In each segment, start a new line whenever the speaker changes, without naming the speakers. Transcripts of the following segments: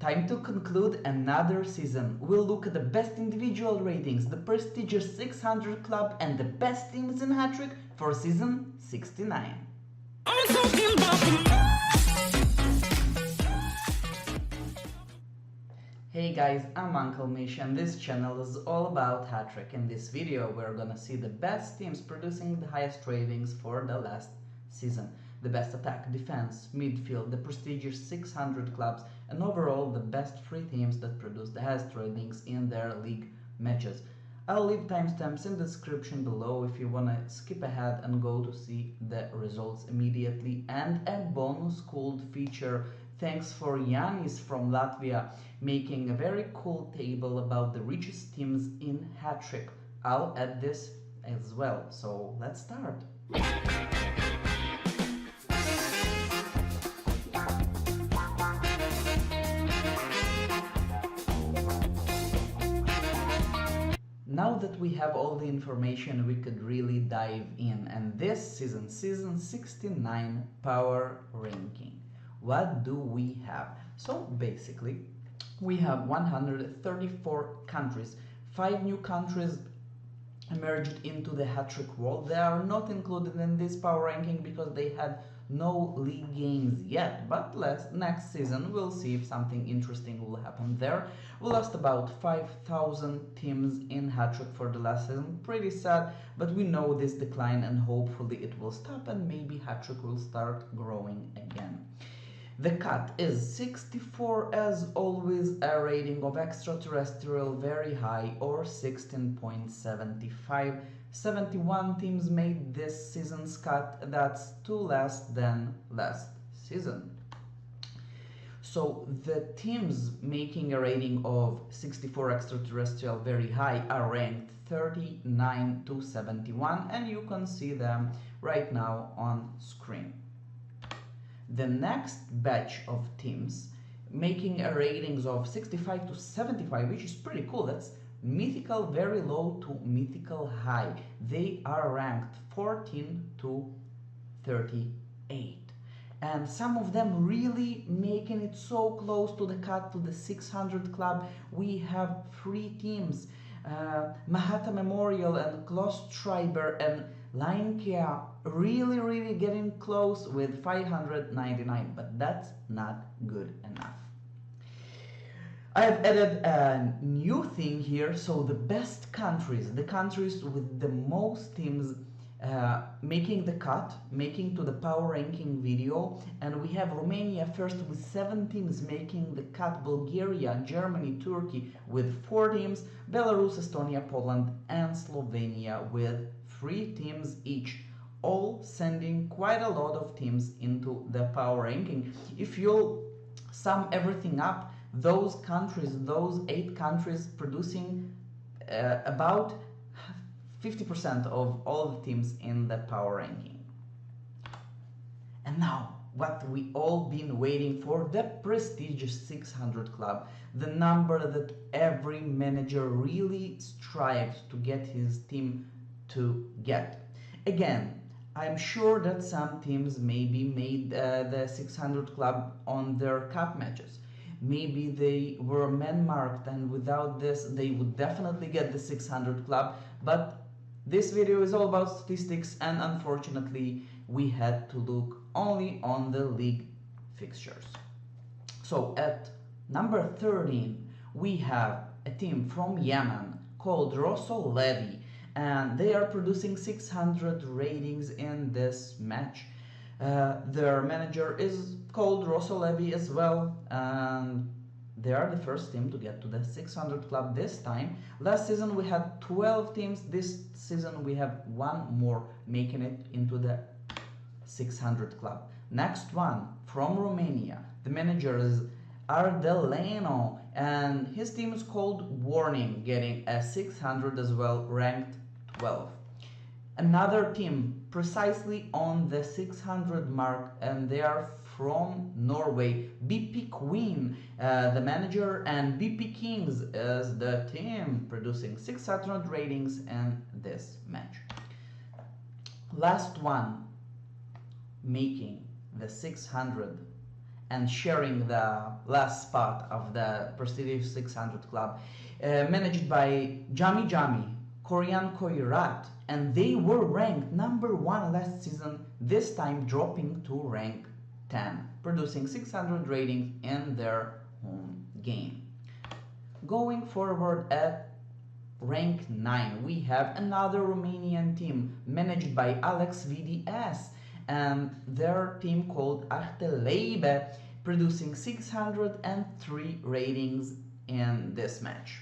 Time to conclude another season. We'll look at the best individual ratings, the prestigious 600 Club, and the best teams in Hattrick for season 69. I'm talking about Hey guys, I'm Uncle Mish and this channel is all about Hattrick. In this video we're gonna see the best teams producing the highest ratings for the last season. The best attack, defense, midfield, the prestigious 600 clubs, and overall the best 3 teams that produce the highest ratings in their league matches. I'll leave timestamps in the description below if you wanna skip ahead and go to see the results immediately, and a bonus cool feature thanks for Yanis from Latvia making a very cool table about the richest teams in Hattrick. I'll add this as well, so let's start. Now that we have all the information, we could really dive in, and this season 69 power ranking. What do we have? So basically we have 134 countries. 5 new countries emerged into the Hattrick world. They are not included in this power ranking because they had no league games yet, but next season we'll see if something interesting will happen there. We lost about 5,000 teams in Hattrick for the last season. Pretty sad, but we know this decline and hopefully it will stop and maybe Hattrick will start growing again. The cut is 64 as always, a rating of extraterrestrial very high or 16.75. 71 teams made this season's cut, that's 2 less than last season. So the teams making a rating of 64 extraterrestrial very high are ranked 39 to 71, and you can see them right now on screen. The next batch of teams making a ratings of 65 to 75, which is pretty cool. That's Mythical very low to Mythical high. They are ranked 14 to 38. And some of them really making it so close to the cut to the 600 club. We have 3 teams, Mahata Memorial and Klaus Schreiber and Linkia really getting close with 599, but that's not good enough. I have added a new thing here, so the best countries, the countries with the most teams making the cut, making to the power ranking video, and we have Romania first with 7 teams making the cut, Bulgaria, Germany, Turkey with 4 teams, Belarus, Estonia, Poland and Slovenia with 3 teams each, all sending quite a lot of teams into the power ranking. If you'll sum everything up, those countries, those 8 countries producing about 50% of all the teams in the power ranking. And now, what we all been waiting for, the prestigious 600 club, the number that every manager really strives to get his team to get. Again, I'm sure that some teams maybe made the 600 club on their cup matches. Maybe they were man-marked and without this they would definitely get the 600 club, but this video is all about statistics and unfortunately we had to look only on the league fixtures. So at number 13 we have a team from Yemen called Rosso Levi, and they are producing 600 ratings in this match. Their manager is called Rosso Levi as well, and they are the first team to get to the 600 club this time. Last season we had 12 teams, this season we have 1 more making it into the 600 club. Next one from Romania, the manager is Ardeleno and his team is called Warning, getting a 600 as well, ranked 12. Another team precisely on the 600 mark, and they are from Norway, BP Queen, the manager, and BP Kings is the team producing 600 ratings in this match. Last one making the 600 and sharing the last spot of the prestigious 600 club, managed by Jami Jami, Korean Koirat, and they were ranked number 1 last season, this time dropping to rank 10, producing 600 ratings in their home game. Going forward at rank 9, we have another Romanian team managed by Alex VDS and their team called Artelebe, producing 603 ratings in this match.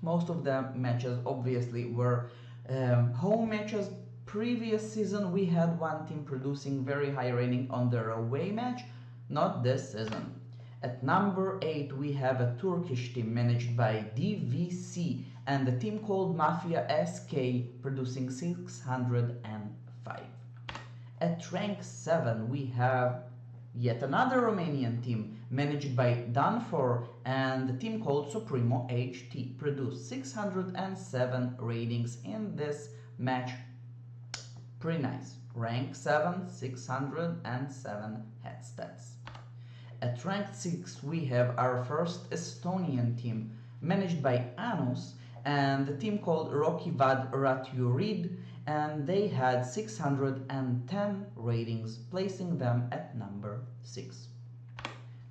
Most of the matches obviously were home matches. Previous season we had one team producing very high rating on their away match, not this season. At number 8 we have a Turkish team managed by DVC and the team called Mafia SK, producing 605. At rank 7 we have yet another Romanian team managed by Danfor and the team called Supremo HT, produced 607 ratings in this match. Pretty nice. Rank 7, 607 head stats. At rank 6 we have our first Estonian team managed by Anus and the team called Rokivad Raturid, and they had 610 ratings, placing them at number 6.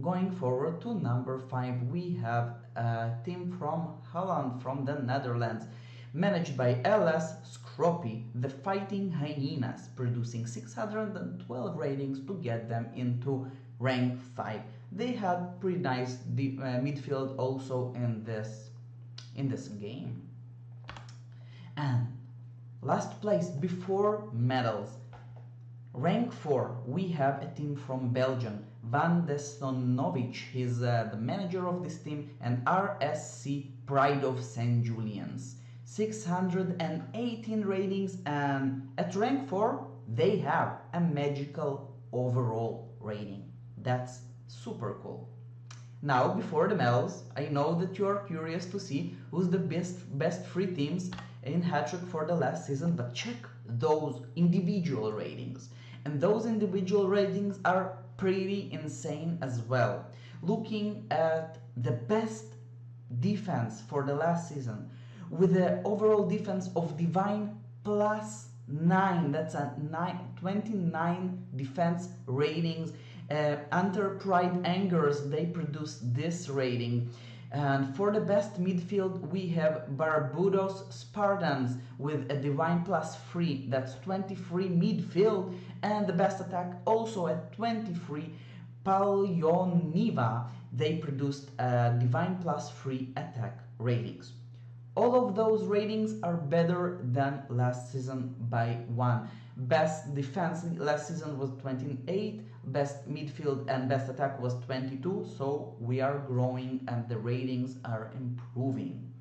Going forward to number 5 we have a team from Holland, from the Netherlands, managed by LS Skropi, the Fighting Hyenas, producing 612 ratings to get them into rank 5. They had pretty nice midfield also in this game. And last place before medals, rank 4, we have a team from Belgium, Van de Stonovic. He's the manager of this team, and RSC Pride of St. Julian's, 618 ratings, and at rank 4 they have a magical overall rating. That's super cool. Now, before the medals, I know that you are curious to see who's the best 3 teams in Hattrick for the last season, but check those individual ratings. And those individual ratings are pretty insane as well. Looking at the best defense for the last season, with the overall defense of Divine +9, that's a 29 defense ratings. Enterprise Angers, they produced this rating. And for the best midfield we have Barbudos Spartans with a Divine +3, that's 23 midfield, and the best attack also at 23, Palyoniva, they produced a Divine +3 attack ratings. All of those ratings are better than last season by 1. Best defense last season was 28, best midfield and best attack was 22, so we are growing and the ratings are improving.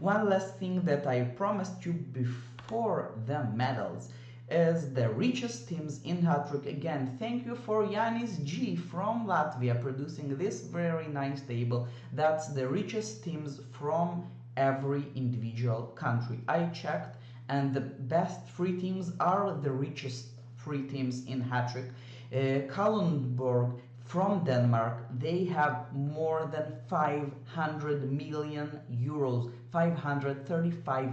One last thing that I promised you before the medals is the richest teams in Hattrick. Again, thank you for Yanis G from Latvia producing this very nice table. That's the richest teams from every individual country. I checked, and the best 3 teams are the richest 3 teams in Hattrick. Kalundborg from Denmark, they have more than 500 million euros, 535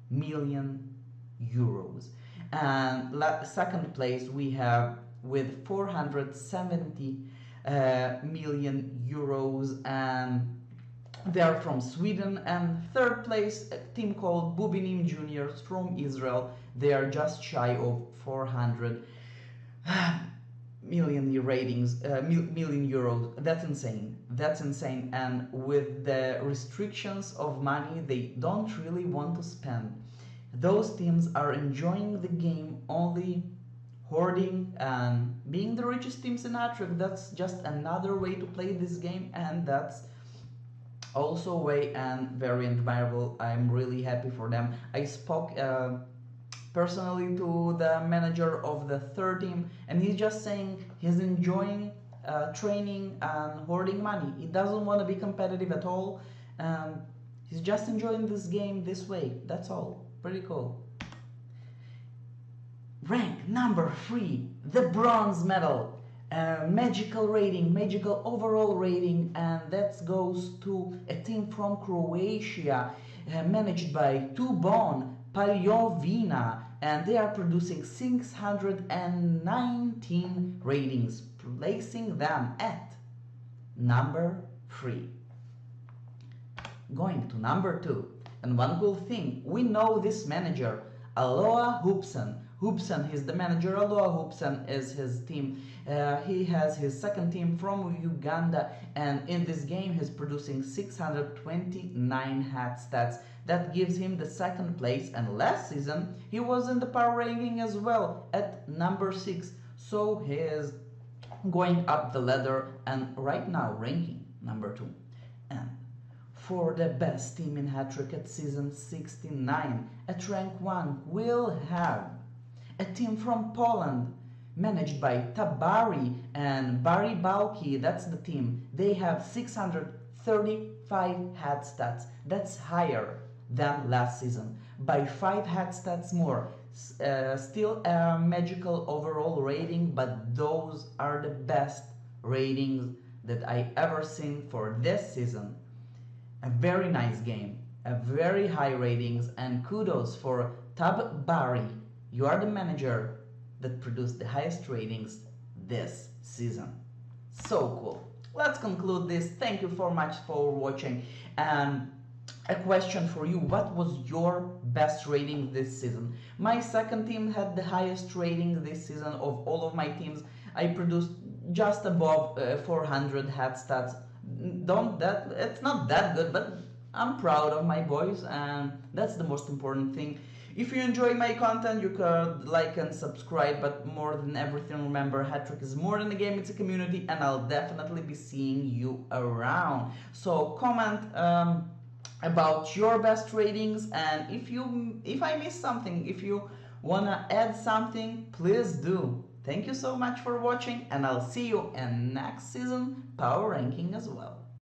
million euros. And second place we have with 470 million euros, and they are from Sweden. And third place, a team called Bubinim Juniors from Israel. They are just shy of 400 million ratings, million euros. That's insane. That's insane. And with the restrictions of money they don't really want to spend, those teams are enjoying the game, only hoarding and being the richest teams in Hattrick. That's just another way to play this game, and that's also a way and very admirable. I'm really happy for them. I spoke personally to the manager of the third team, and he's just saying he's enjoying training and hoarding money. He doesn't want to be competitive at all, and he's just enjoying this game this way. That's all. Pretty cool. Rank number 3, the bronze medal. Magical rating, magical overall rating, and that goes to a team from Croatia managed by Tubon Paljovina, and they are producing 619 ratings, placing them at number 3. Going to number 2, and one cool thing, we know this manager, Aloha Hoopson. Hoopson is the manager, Aloha Hoopson is his team. He has his second team from Uganda, and in this game he's producing 629 hat stats. That gives him the second place, and last season he was in the power ranking as well at number 6. So he is going up the ladder and right now ranking number 2. And for the best team in Hattrick at season 69 at rank 1 we'll have a team from Poland managed by Tabari and Bari Balki, that's the team. They have 635 hat stats. That's higher than last season by 5 hat stats more. Still a magical overall rating, but those are the best ratings that I ever seen for this season. A very nice game, a very high ratings, and kudos for Tabari. You are the manager that produced the highest ratings this season. So cool. Let's conclude this. Thank you so much for watching. And a question for you, what was your best rating this season? My second team had the highest rating this season of all of my teams. I produced just above 400 hat stats. It's not that good, but I'm proud of my boys, and that's the most important thing. If you enjoy my content, you could like and subscribe, but more than everything, remember, Hattrick is more than a game, it's a community, and I'll definitely be seeing you around. So comment about your best ratings, and if I missed something, if you wanna add something, please do. Thank you so much for watching, and I'll see you in next season power ranking as well.